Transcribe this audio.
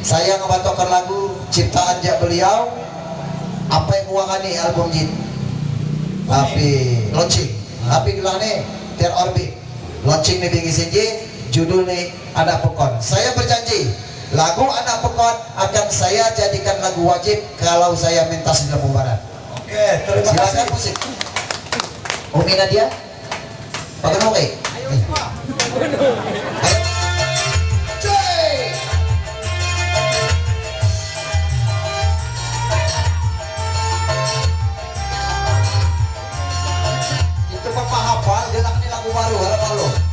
Saya ngebantukan lagu ciptaan jak beliau apa yang uangani album jin tapi launching tapi gelane terorbit launching nih tinggi senji judul nih Anak Pekon. Saya berjanji lagu Anak Pekon akan saya jadikan lagu wajib kalau saya minta Sunda Barat. Oke, terima kasih. Musik Umi Nadia bagaimana oke? Itu Bapak hafal, dia lagu baru, hafal lo.